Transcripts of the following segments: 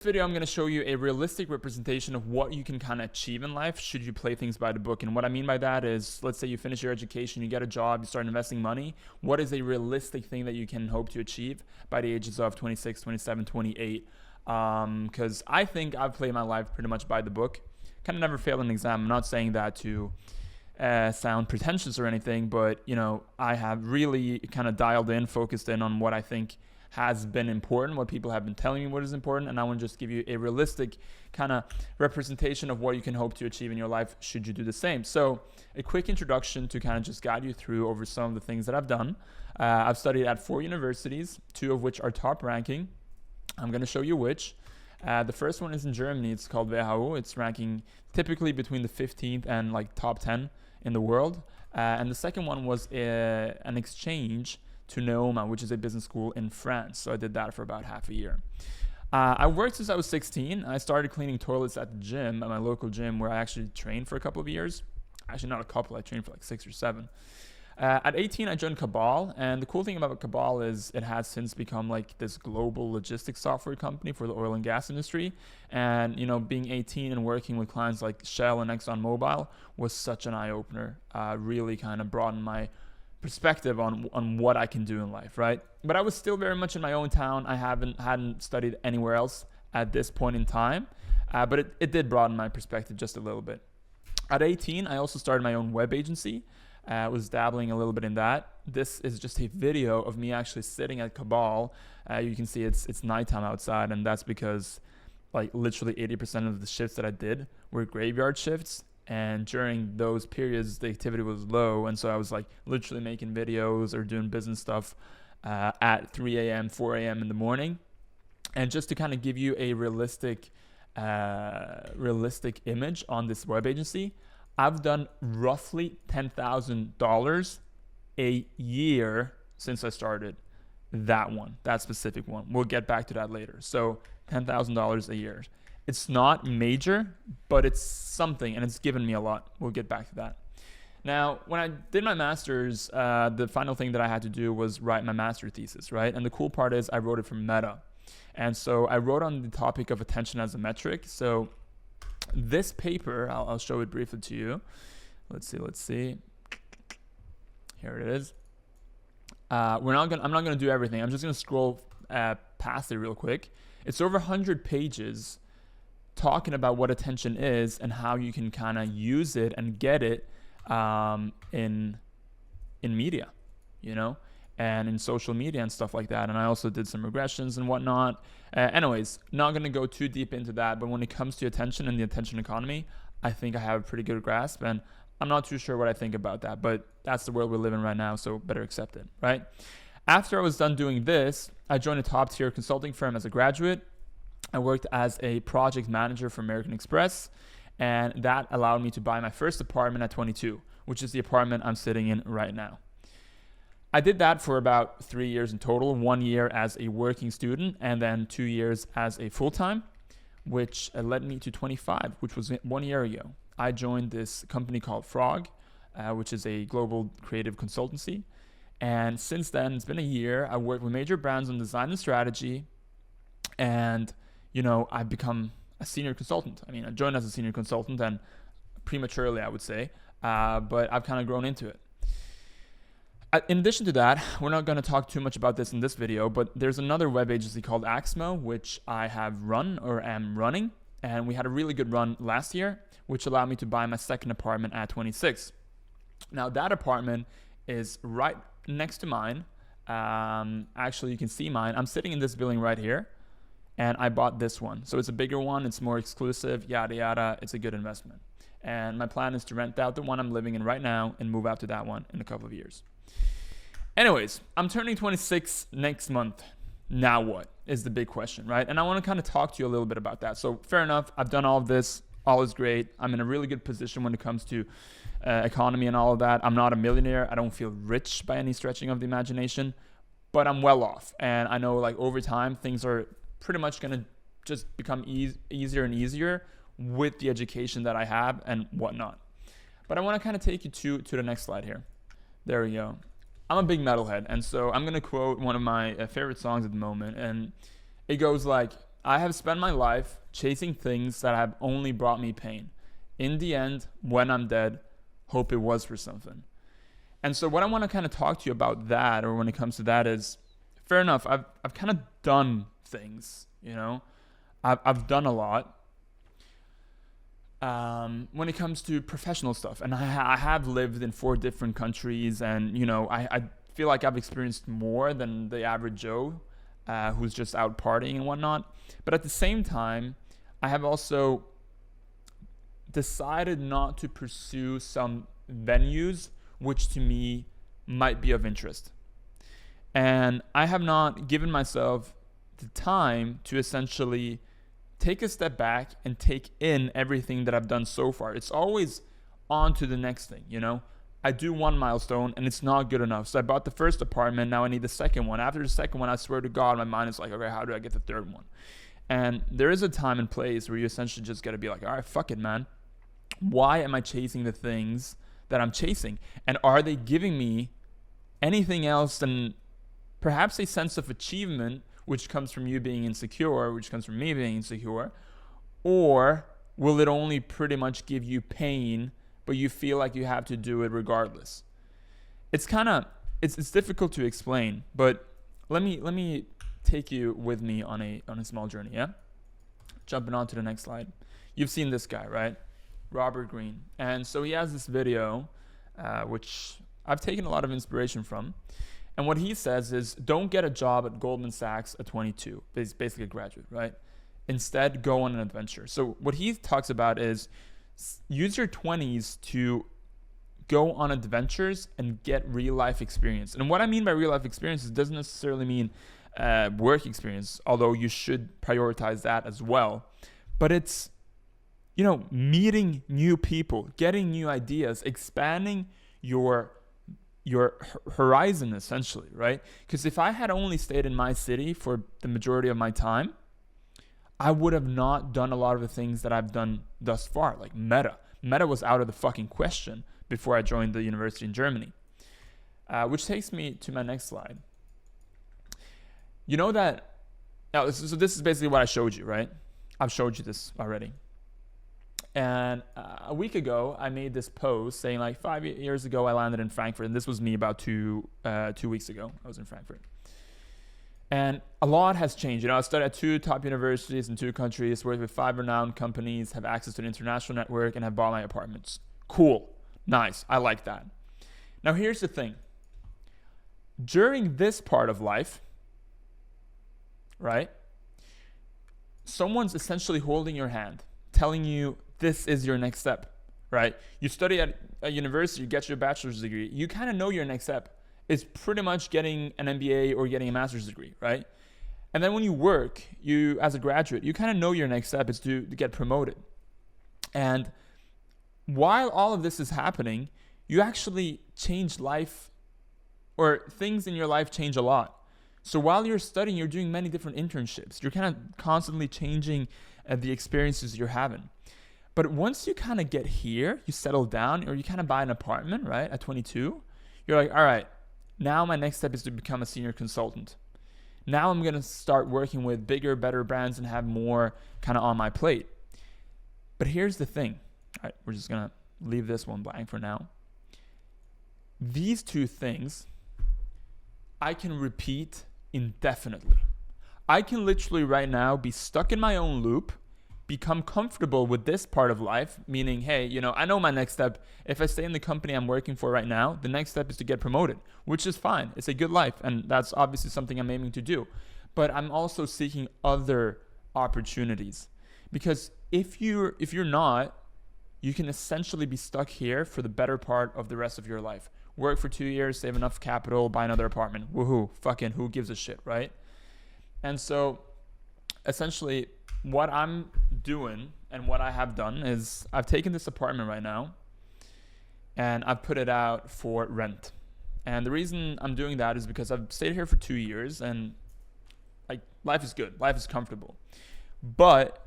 Video, I'm going to show you a realistic representation of what you can kind of achieve in life should you play things by the book. And what I mean by that is, let's say you finish your education, you get a job, you start investing money. What is a realistic thing that you can hope to achieve by the ages of 26, 27, 28? Because I think I've played my life pretty much by the book. Kind of never failed an exam. I'm not saying that to sound pretentious or anything, but I have really kind of dialed in, focused in on what I think has been important, what people have been telling me what is important, and I want to just give you a realistic kind of representation of what you can hope to achieve in your life should you do the same. So a quick introduction to kind of just guide you through over some of the things that I've done. I've studied at 4 universities, 2 of which are top ranking. I'm going to show you which. The first one is in Germany. It's called WHO. It's ranking typically between the 15th and like top 10 in the world. And the second one was an exchange to Neoma, which is a business school in France. So I did that for about half a year. I worked since I was 16. I started cleaning toilets at the gym, at my local gym, where I actually trained for a couple of years. Actually, not a couple. I trained for like 6 or 7. At 18, I joined Cabal, and the cool thing about Cabal is it has since become like this global logistics software company for the oil and gas industry. And being 18 and working with clients like Shell and ExxonMobil was such an eye-opener. Really kind of broadened my perspective on what I can do in life, right? But I was still very much in my own town. I hadn't studied anywhere else at this point in time, but it did broaden my perspective just a little bit. At 18, I also started my own web agency. I was dabbling a little bit in that. This is just a video of me actually sitting at Cabal. You can see it's nighttime outside, and that's because like literally 80% of the shifts that I did were graveyard shifts. And during those periods, the activity was low. And so I was like literally making videos or doing business stuff at 3 a.m., 4 a.m. in the morning. And just to kind of give you a realistic image on this web agency, I've done roughly $10,000 a year since I started that specific one. We'll get back to that later. So $10,000 a year. It's not major, but it's something, and it's given me a lot. We'll get back to that. Now, when I did my master's, the final thing that I had to do was write my master thesis, right? And the cool part is I wrote it for Meta. And so I wrote on the topic of attention as a metric. So this paper, I'll show it briefly to you. Let's see. Here it is. I'm not gonna do everything. I'm just gonna scroll past it real quick. It's over 100 pages talking about what attention is and how you can kind of use it and get it in media, and in social media and stuff like that. And I also did some regressions and whatnot. Anyways, not going to go too deep into that, but when it comes to attention and the attention economy, I think I have a pretty good grasp, and I'm not too sure what I think about that, but that's the world we live in right now, so better accept it, right? After I was done doing this, I joined a top-tier consulting firm as a graduate. I worked as a project manager for American Express, and that allowed me to buy my first apartment at 22, which is the apartment I'm sitting in right now. I did that for about 3 years in total, 1 year as a working student, and then 2 years as a full-time, which led me to 25, which was 1 year ago. I joined this company called Frog, which is a global creative consultancy. And since then, it's been a year. I worked with major brands on design and strategy, and I've become a senior consultant. I mean, I joined as a senior consultant, and prematurely, I would say, but I've kind of grown into it. In addition to that, we're not going to talk too much about this in this video, but there's another web agency called Axmo, which I have run or am running, and we had a really good run last year, which allowed me to buy my second apartment at 26. Now, that apartment is right next to mine. Actually, you can see mine. I'm sitting in this building right here, and I bought this one. So it's a bigger one. It's more exclusive, yada, yada. It's a good investment. And my plan is to rent out the one I'm living in right now and move out to that one in a couple of years. Anyways, I'm turning 26 next month. Now what is the big question, right? And I want to kind of talk to you a little bit about that. So fair enough. I've done all of this. All is great. I'm in a really good position when it comes to economy and all of that. I'm not a millionaire. I don't feel rich by any stretching of the imagination, but I'm well off. And I know like over time, things are pretty much going to just become easier and easier with the education that I have and whatnot. But I want to kind of take you to the next slide here. There we go. I'm a big metalhead, and so I'm going to quote one of my favorite songs at the moment, and it goes like, I have spent my life chasing things that have only brought me pain. In the end, when I'm dead, hope it was for something. And so what I want to kind of talk to you about that, or when it comes to that, is fair enough. I've kind of done things, you know. I've done a lot when it comes to professional stuff, and I have lived in 4 different countries, and you know, I feel like I've experienced more than the average Joe who's just out partying and whatnot. But at the same time, I have also decided not to pursue some venues which to me might be of interest. And I have not given myself the time to essentially take a step back and take in everything that I've done so far. It's always on to the next thing, you know? I do one milestone and it's not good enough. So I bought the first apartment, now I need the second one. After the second one, I swear to God, my mind is like, okay, how do I get the third one? And there is a time and place where you essentially just got to be like, all right, fuck it, man. Why am I chasing the things that I'm chasing? And are they giving me anything else than perhaps a sense of achievement, which comes from you being insecure, which comes from me being insecure? Or will it only pretty much give you pain, but you feel like you have to do it regardless? It's kind of, it's difficult to explain, but let me take you with me on a small journey, yeah? Jumping on to the next slide. You've seen this guy, right? Robert Greene. And so he has this video, which I've taken a lot of inspiration from. And what he says is, don't get a job at Goldman Sachs at 22. He's basically a graduate, right? Instead, go on an adventure. So what he talks about is use your 20s to go on adventures and get real life experience. And what I mean by real life experience doesn't necessarily mean work experience, although you should prioritize that as well. But it's, you know, meeting new people, getting new ideas, expanding your horizon essentially, right? Because if I had only stayed in my city for the majority of my time, I would have not done a lot of the things that I've done thus far, like Meta. Meta was out of the fucking question before I joined the university in Germany. Which takes me to my next slide. You know that, now, so this is basically what I showed you, right? I've showed you this already. And a week ago, I made this post saying like 5 years ago, I landed in Frankfurt. And this was me about two weeks ago. I was in Frankfurt. And a lot has changed. You know, I studied at 2 top universities in 2 countries, worked with 5 renowned companies, have access to an international network, and have bought my apartments. Cool. Nice. I like that. Now, here's the thing. During this part of life, right, someone's essentially holding your hand, telling you this is your next step, right? You study at a university, you get your bachelor's degree. You kind of know your next step is pretty much getting an MBA or getting a master's degree, right? And then when you work, you as a graduate, you kind of know your next step is to get promoted. And while all of this is happening, you actually change life, or things in your life change a lot. So while you're studying, you're doing many different internships. You're kind of constantly changing the experiences you're having. But once you kind of get here, you settle down, or you kind of buy an apartment, right, at 22, you're like, all right, now my next step is to become a senior consultant. Now I'm going to start working with bigger, better brands and have more kind of on my plate. But here's the thing. All right, we're just going to leave this one blank for now. These 2 things I can repeat indefinitely. I can literally right now be stuck in my own loop, become comfortable with this part of life, meaning, hey, you know, I know my next step. If I stay in the company I'm working for right now, the next step is to get promoted, which is fine. It's a good life, and that's obviously something I'm aiming to do. But I'm also seeking other opportunities, because if you're not, you can essentially be stuck here for the better part of the rest of your life. Work for 2 years, save enough capital, buy another apartment. Woohoo, fucking who gives a shit, right? And so essentially what I'm doing and what I have done is I've taken this apartment right now and I've put it out for rent. And the reason I'm doing that is because I've stayed here for 2 years and like life is good, life is comfortable. But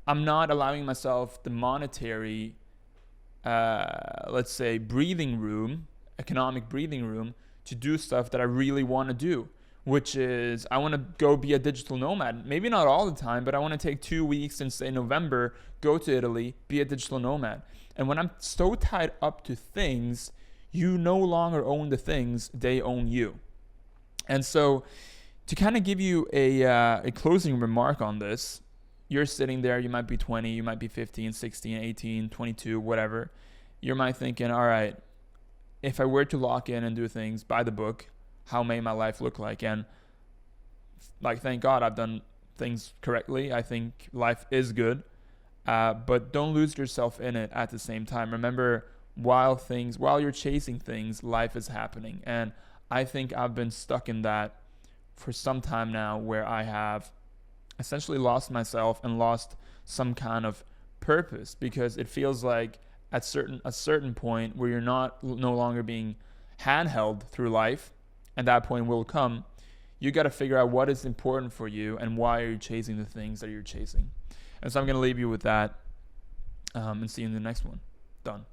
I'm not allowing myself the monetary, let's say, breathing room, economic breathing room to do stuff that I really want to do, which is I want to go be a digital nomad. Maybe not all the time, but I want to take 2 weeks in, say, November, go to Italy, be a digital nomad. And when I'm so tied up to things, you no longer own the things, they own you. And so to kind of give you a closing remark on this, you're sitting there, you might be 20, you might be 15, 16, 18, 22, whatever. You might thinking, all right, if I were to lock in and do things by the book, how may my life look like? And like, thank God I've done things correctly. I think life is good, but don't lose yourself in it at the same time. Remember, while you're chasing things, life is happening. And I think I've been stuck in that for some time now, where I have essentially lost myself and lost some kind of purpose, because it feels like at a certain point where you're no longer being handheld through life, and that point will come, you got to figure out what is important for you and why are you chasing the things that you're chasing. And so I'm going to leave you with that, and see you in the next one. Done.